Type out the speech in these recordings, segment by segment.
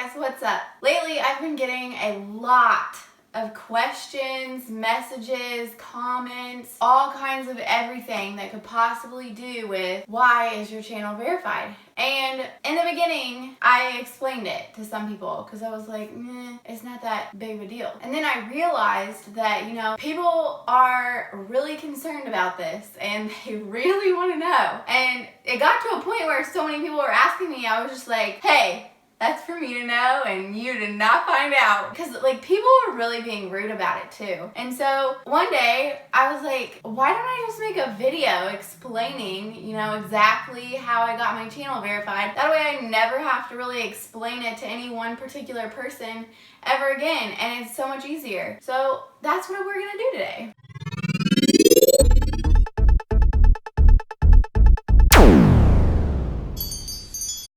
guys, what's up? Lately I've been getting a lot of questions, messages, comments, all kinds of everything that could possibly do with why is your channel verified? And in the beginning, I explained it to some people because I was like, it's not that big of a deal. And then I realized that, people are really concerned about this and they really want to know. And it got to a point where so many people were asking me, I was just like, hey, that's for me to know and you did not find out. Because people were really being rude about it too. And so one day I was like, why don't I just make a video explaining, exactly how I got my channel verified. That way I never have to really explain it to any one particular person ever again. And it's so much easier. So that's what we're gonna do today.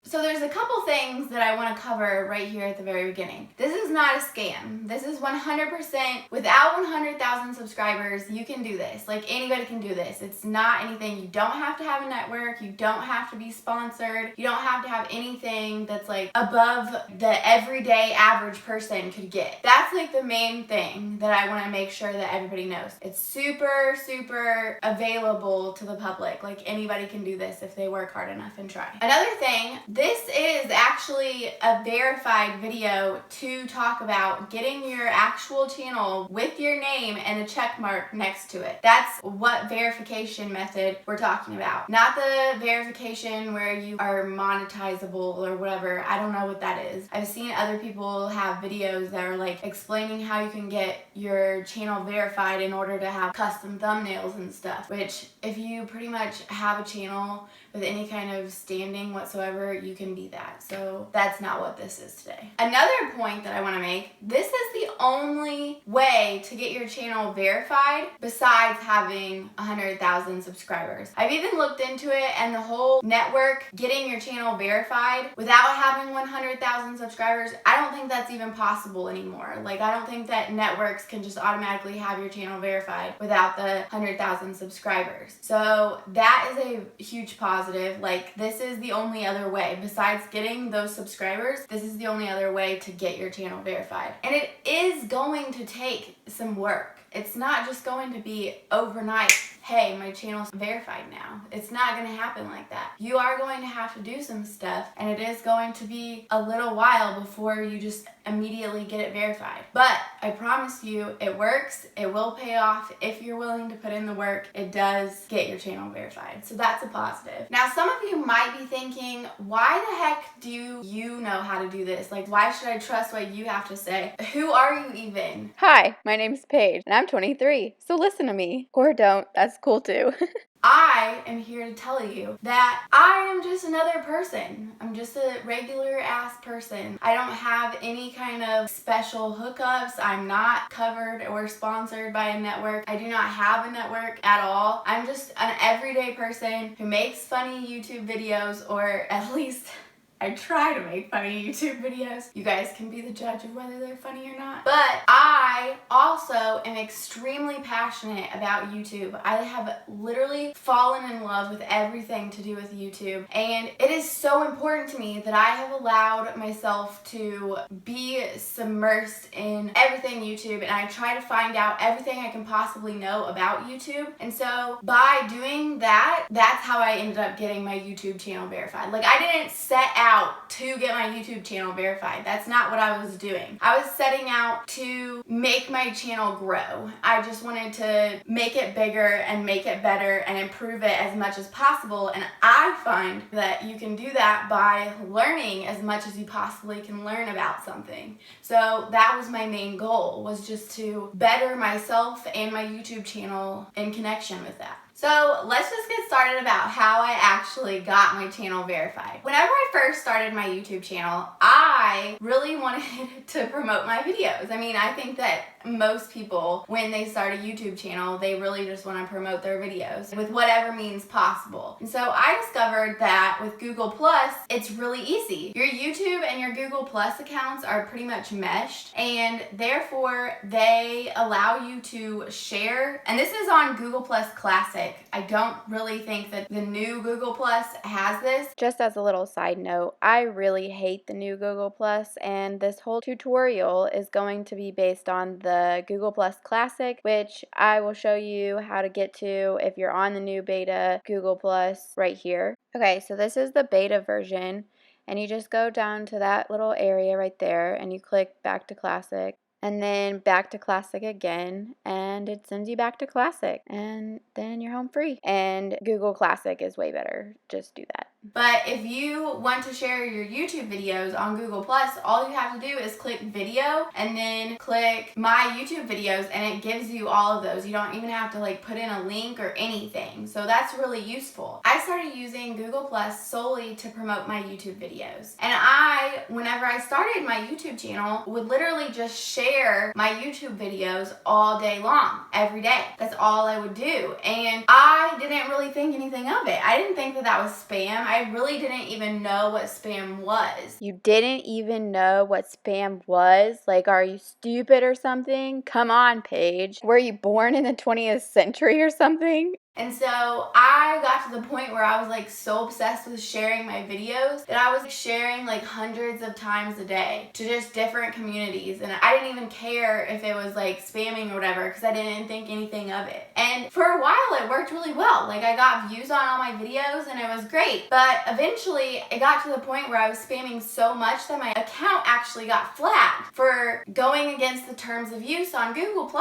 So there's a couple things that I want to cover right here at the very beginning. This is not a scam. This is 100% without 100,000 subscribers, you can do this. Anybody can do this. It's not anything. You don't have to have a network. You don't have to be sponsored. You don't have to have anything that's above the everyday average person could get. That's the main thing that I want to make sure that everybody knows. It's super, super available to the public. Anybody can do this if they work hard enough and try. Another thing, this is actually a verified video to talk about getting your actual channel with your name and a check mark next to it. That's what verification method we're talking about. Not the verification where you are monetizable or whatever. I don't know what that is. I've seen other people have videos that are explaining how you can get your channel verified in order to have custom thumbnails and stuff, which if you pretty much have a channel with any kind of standing whatsoever, you can be that. So that's not what this is today. Another point that I want to make, this is the only way to get your channel verified besides having 100,000 subscribers. I've even looked into it, and the whole network getting your channel verified without having 100,000 subscribers, I don't think that's even possible anymore. I don't think that networks can just automatically have your channel verified without the 100,000 subscribers. So that is a huge positive. This is the only other way. Besides getting those subscribers, this is the only other way to get your channel verified. And it is going to take some work. It's not just going to be overnight, hey, my channel's verified now. It's not going to happen like that. You are going to have to do some stuff, and it is going to be a little while before you just immediately get it verified. But I promise you, it works. It will pay off if you're willing to put in the work. It does get your channel verified. So that's a positive. Now, some of you might be thinking, why the heck do you know how to do this? Why should I trust what you have to say? Who are you even? Hi, my name's Paige, and I'm 23, so listen to me. Or don't, that's cool too. I am here to tell you that I am just another person. I'm just a regular ass person. I don't have any kind of special hookups. I'm not covered or sponsored by a network. I do not have a network at all. I'm just an everyday person who makes funny YouTube videos, or at least I try to make funny YouTube videos. You guys can be the judge of whether they're funny or not. But I also am extremely passionate about YouTube. I have literally fallen in love with everything to do with YouTube. And it is so important to me that I have allowed myself to be submersed in everything YouTube. And I try to find out everything I can possibly know about YouTube. And so by doing that, that's how I ended up getting my YouTube channel verified. I didn't set out to get my YouTube channel verified. That's not what I was doing. I was setting out to make my channel grow. I just wanted to make it bigger and make it better and improve it as much as possible. And I find that you can do that by learning as much as you possibly can learn about something. So that was my main goal, was just to better myself and my YouTube channel in connection with that. So let's just get started about how I actually got my channel verified. Whenever I first started my YouTube channel, I really wanted to promote my videos. I think that most people, when they start a YouTube channel, they really just want to promote their videos with whatever means possible. And so I discovered that with Google+, it's really easy. Your YouTube and your Google+ accounts are pretty much meshed, and therefore they allow you to share. And this is on Google+ Classic. I don't really think that the new Google+ has this. Just as a little side note, I really hate the new Google+. Google Plus, and this whole tutorial is going to be based on the Google Plus Classic, which I will show you how to get to if you're on the new beta Google Plus right here. Okay, so this is the beta version, and you just go down to that little area right there and you click back to Classic. And then back to Classic again, and it sends you back to Classic, and then you're home free. And Google Classic is way better. Just do that. But if you want to share your YouTube videos on Google Plus, all you have to do is click video and then click my YouTube videos, and it gives you all of those. You don't even have to like put in a link or anything. So that's really useful. I started using Google Plus solely to promote my YouTube videos. And whenever I started my YouTube channel, would literally just share my YouTube videos all day long, every day. That's all I would do. And I didn't really think anything of it. I didn't think that that was spam. I really didn't even know what spam was. You didn't even know what spam was? Like, are you stupid or something? Come on, Paige. Were you born in the 20th century or something? And so I got to the point where I was like so obsessed with sharing my videos that I was sharing like hundreds of times a day to just different communities. And I didn't even care if it was like spamming or whatever, because I didn't think anything of it. And for a while it worked really well. Like I got views on all my videos and it was great. But eventually it got to the point where I was spamming so much that my account actually got flagged for going against the terms of use on Google+.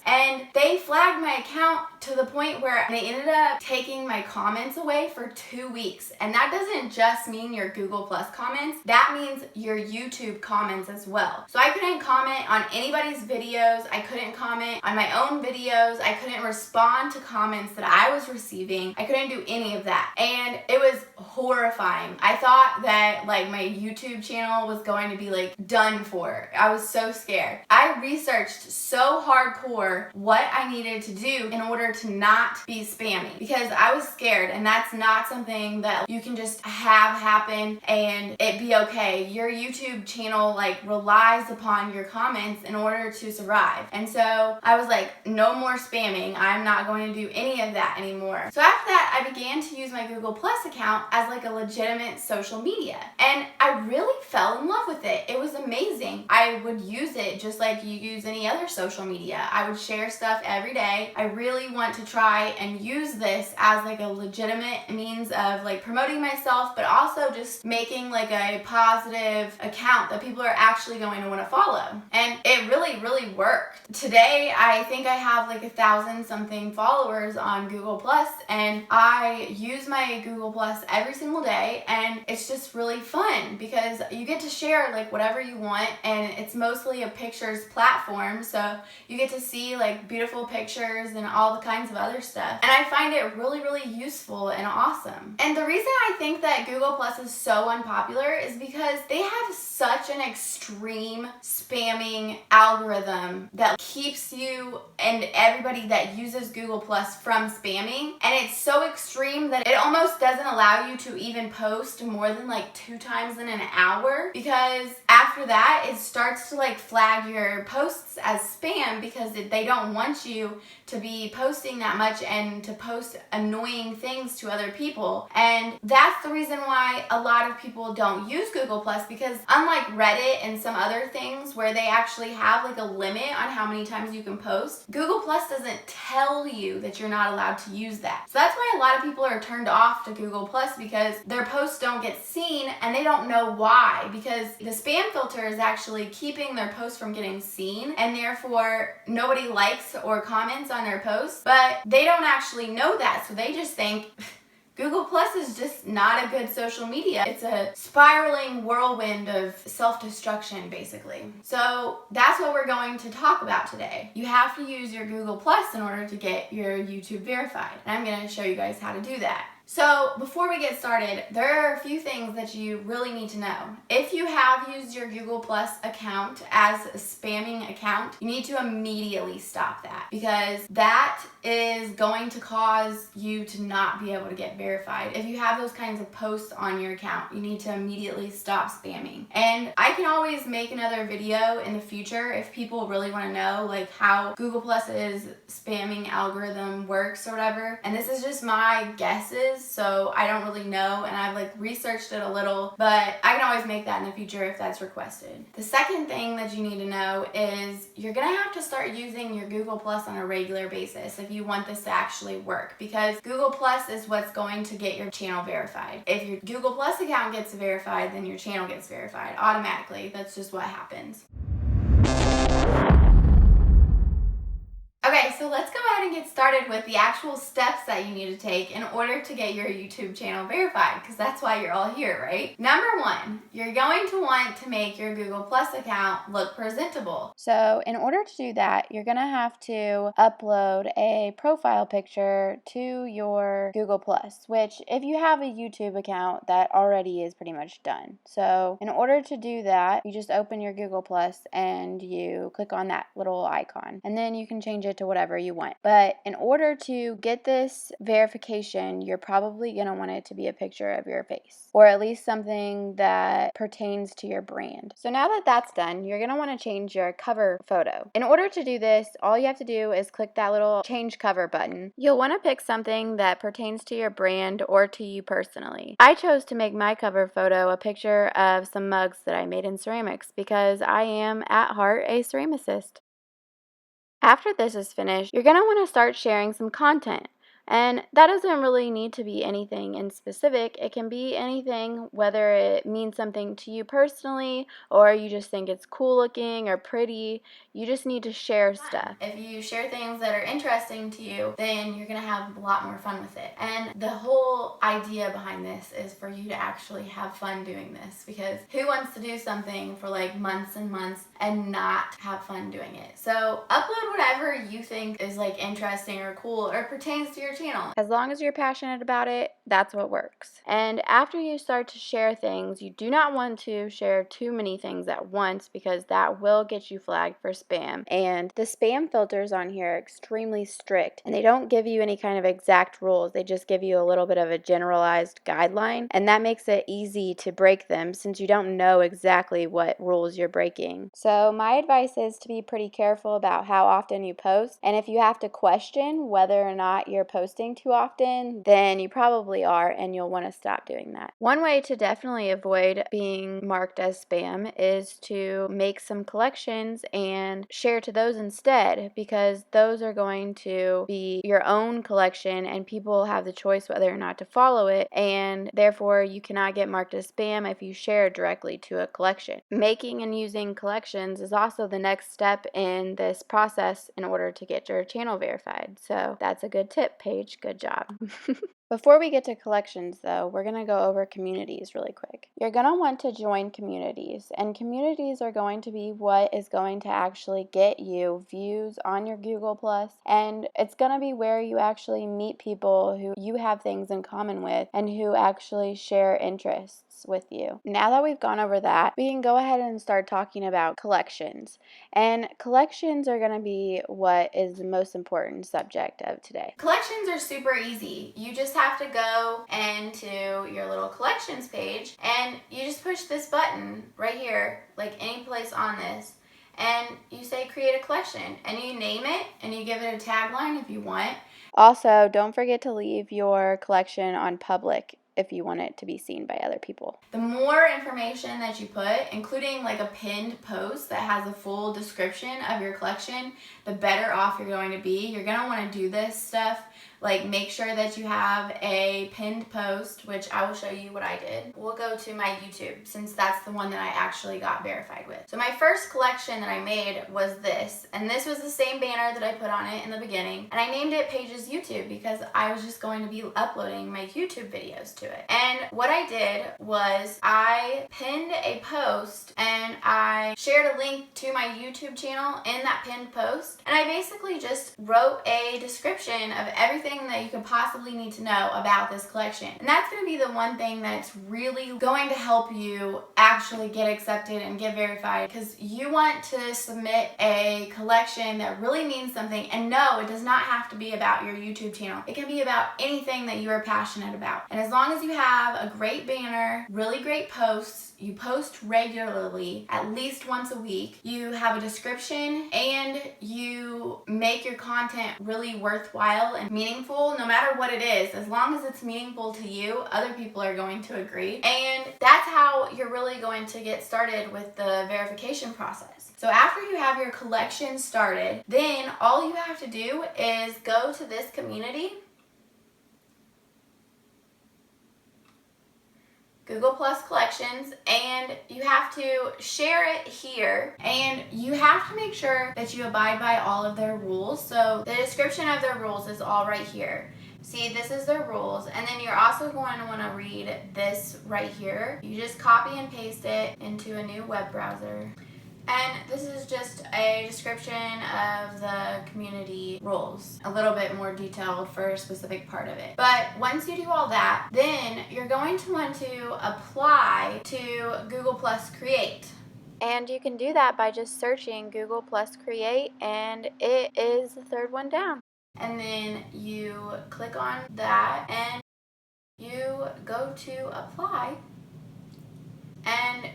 And they flagged my account to the point where they ended up taking my comments away for 2 weeks. And that doesn't just mean your Google Plus comments, that means your YouTube comments as well. So I couldn't comment on anybody's videos, I couldn't comment on my own videos, I couldn't respond to comments that I was receiving, I couldn't do any of that. And it was horrifying. I thought that like my YouTube channel was going to be like done for. I was so scared. I researched so hardcore what I needed to do in order to not be spammy, because I was scared, and that's not something that you can just have happen and it be okay. Your YouTube channel like relies upon your comments in order to survive. And so I was like, no more spamming. I'm not going to do any of that anymore. So after that, I began to use my Google Plus account as like a legitimate social media, and I really fell in love with it. It was amazing. I would use it just like you use any other social media. I would share stuff every day. I really want to try and use this as like a legitimate means of like promoting myself, but also just making like a positive account that people are actually going to want to follow. And it really worked. Today I think I have like 1,000 something followers on Google Plus, and I use my Google Plus every single day, and it's just really fun because you get to share like whatever you want, and it's mostly a pictures platform, so you get to see like beautiful pictures and all the kinds of other stuff. And I find it really useful and awesome. And the reason I think that Google Plus is so unpopular is because they have such an extreme spamming algorithm that keeps you and everybody that uses Google Plus from spamming. And it's so extreme that it almost doesn't allow you to even post more than like 2 times in an hour, because after that it starts to like flag your posts as spam, because they don't want you to be posting that much and to post annoying things to other people. And that's the reason why a lot of people don't use Google Plus, because unlike Reddit and some other things where they actually have like a limit on how many times you can post, Google Plus doesn't tell you that you're not allowed to use that. So that's why a lot of people are turned off to Google Plus, because their posts don't get seen and they don't know why, because the spam filter is actually keeping their posts from getting seen, and therefore nobody likes or comments on their posts, but they don't actually know that, so they just think Google Plus is just not a good social media. It's a spiraling whirlwind of self-destruction, basically. So that's what we're going to talk about today. You have to use your Google Plus in order to get your YouTube verified, and I'm going to show you guys how to do that. So before we get started, there are a few things that you really need to know. If you have used your Google Plus account as a spamming account, you need to immediately stop that, because that is going to cause you to not be able to get verified. If you have those kinds of posts on your account, you need to immediately stop spamming. And I can always make another video in the future if people really want to know like how Google Plus's spamming algorithm works or whatever. And this is just my guesses is, so I don't really know, and I've like researched it a little, but I can always make that in the future if that's requested. The second thing that you need to know is you're gonna have to start using your Google Plus on a regular basis if you want this to actually work, because Google Plus is what's going to get your channel verified. If your Google Plus account gets verified, then your channel gets verified automatically. That's just what happens. Okay, so let's go ahead and get started with the actual steps that you need to take in order to get your YouTube channel verified, because that's why you're all here, right? Number one, you're going to want to make your Google Plus account look presentable. So in order to do that, you're going to have to upload a profile picture to your Google Plus, which if you have a YouTube account, that already is pretty much done. So in order to do that, you just open your Google Plus and you click on that little icon, and then you can change it to whatever you want. But in order to get this verification, you're probably going to want it to be a picture of your face, or at least something that pertains to your brand. So now that that's done, you're going to want to change your cover photo. In order to do this, all you have to do is click that little change cover button. You'll want to pick something that pertains to your brand or to you personally. I chose to make my cover photo a picture of some mugs that I made in ceramics because I am at heart a ceramicist. After this is finished, you're going to want to start sharing some content. And that doesn't really need to be anything in specific. It can be anything, whether it means something to you personally or you just think it's cool looking or pretty. You just need to share stuff. If you share things that are interesting to you, then you're going to have a lot more fun with it. And the whole idea behind this is for you to actually have fun doing this, because who wants to do something for like months and months and not have fun doing it? So upload whatever you think is like interesting or cool or pertains to your channel. As long as you're passionate about it, that's what works. And after you start to share things, you do not want to share too many things at once, because that will get you flagged for spam. And the spam filters on here are extremely strict, and they don't give you any kind of exact rules. They just give you a little bit of a generalized guideline, and that makes it easy to break them since you don't know exactly what rules you're breaking. So my advice is to be pretty careful about how often you post, and if you have to question whether or not you're posting too often, then you probably are, and you'll want to stop doing that. One way to definitely avoid being marked as spam is to make some collections and share to those instead, because those are going to be your own collection and people have the choice whether or not to follow it, and therefore you cannot get marked as spam if you share directly to a collection. Making and using collections is also the next step in this process in order to get your channel verified. So that's a good tip, Paige. Good job. Before we get to collections, though, we're going to go over communities really quick. You're going to want to join communities, and communities are going to be what is going to actually get you views on your Google+, and it's going to be where you actually meet people who you have things in common with and who actually share interests with you. Now that we've gone over that, we can go ahead and start talking about collections. And collections are going to be what is the most important subject of today. Collections are super easy. You just have to go into your little collections page and you just push this button right here, like any place on this, and you say create a collection, and you name it and you give it a tagline if you want. Also, don't forget to leave your collection on public if you want it to be seen by other people. The more information that you put, including like a pinned post that has a full description of your collection, the better off you're going to be. You're going to want to do this stuff. Like, make sure that you have a pinned post, which I will show you what I did. We'll go to my YouTube, since that's the one that I actually got verified with. So my first collection that I made was this, and this was the same banner that I put on it in the beginning, and I named it Paige's YouTube because I was just going to be uploading my YouTube videos to it. And what I did was I pinned a post and I shared a link to my YouTube channel in that pinned post, and I basically just wrote a description of everything that you could possibly need to know about this collection. And that's going to be the one thing that's really going to help you actually get accepted and get verified, because you want to submit a collection that really means something. And no, it does not have to be about your YouTube channel. It can be about anything that you are passionate about. And as long as you have a great banner, really great posts, you post regularly, community at least once a week, you have a description, and you make your content really worthwhile and meaningful, no matter what it is. As long as it's meaningful to you, other people are going to agree. And that's how you're really going to get started with the verification process. So after you have your collection started, then all you have to do is go to this community, Google Plus Collections, and you have to share it here, and you have to make sure that you abide by all of their rules. So the description of their rules is all right here. See, this is their rules, and then you're also going to want to read this right here. You just copy and paste it into a new web browser. And this is just a description of the community rules, a little bit more detailed for a specific part of it. But once you do all that, then you're going to want to apply to Google Plus Create. And you can do that by just searching Google Plus Create, and it is the third one down. And then you click on that and you go to apply, and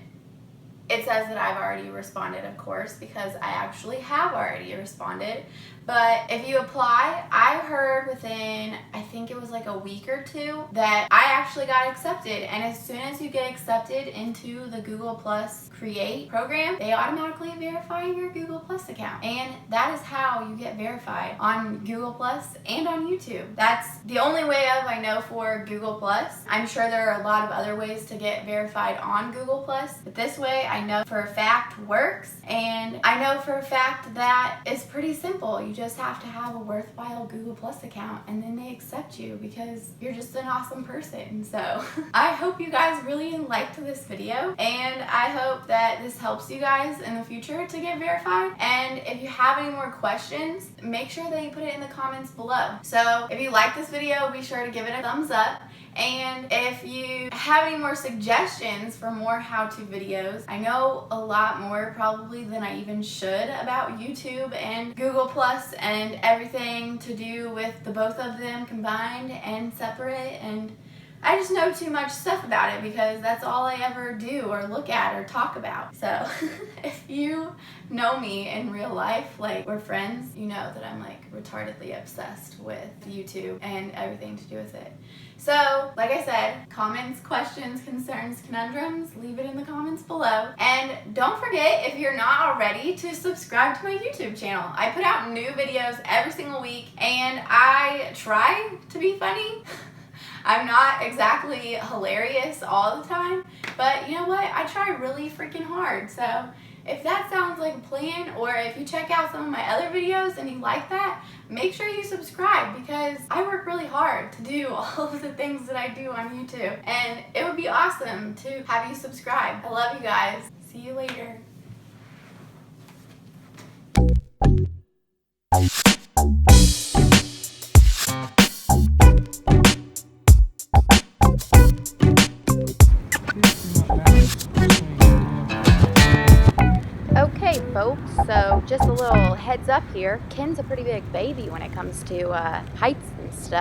it says that I've already responded, of course, because I actually have already responded. But if you apply, I heard within, I think it was like a week or two, that I actually got accepted. And as soon as you get accepted into the Google Plus Create program, they automatically verify your Google Plus account. And that is how you get verified on Google Plus and on YouTube. That's the only way I know for Google Plus. I'm sure there are a lot of other ways to get verified on Google Plus, but this way I know for a fact works, and I know for a fact that it's pretty simple. You just have to have a worthwhile Google Plus account, and then they accept you because you're just an awesome person. So I hope you guys really liked this video, and I hope that this helps you guys in the future to get verified. And if you have any more questions, make sure that you put it in the comments below. So if you like this video, be sure to give it a thumbs up. And if you have any more suggestions for more how-to videos, I know a lot more probably than I even should about YouTube and Google Plus and everything to do with the both of them combined and separate, and I just know too much stuff about it because that's all I ever do or look at or talk about. So if you know me in real life, like we're friends, you know that I'm like retardedly obsessed with YouTube and everything to do with it. So like I said, comments, questions, concerns, conundrums, leave it in the comments below. And don't forget, if you're not already, to subscribe to my YouTube channel. I put out new videos every single week, and I try to be funny. I'm not exactly hilarious all the time, but you know what? I try really freaking hard. So if that sounds like a plan, or if you check out some of my other videos and you like that, make sure you subscribe, because I work really hard to do all of the things that I do on YouTube. And it would be awesome to have you subscribe. I love you guys. See you later. Okay, folks, so just a little heads up here. Ken's a pretty big baby when it comes to heights and stuff.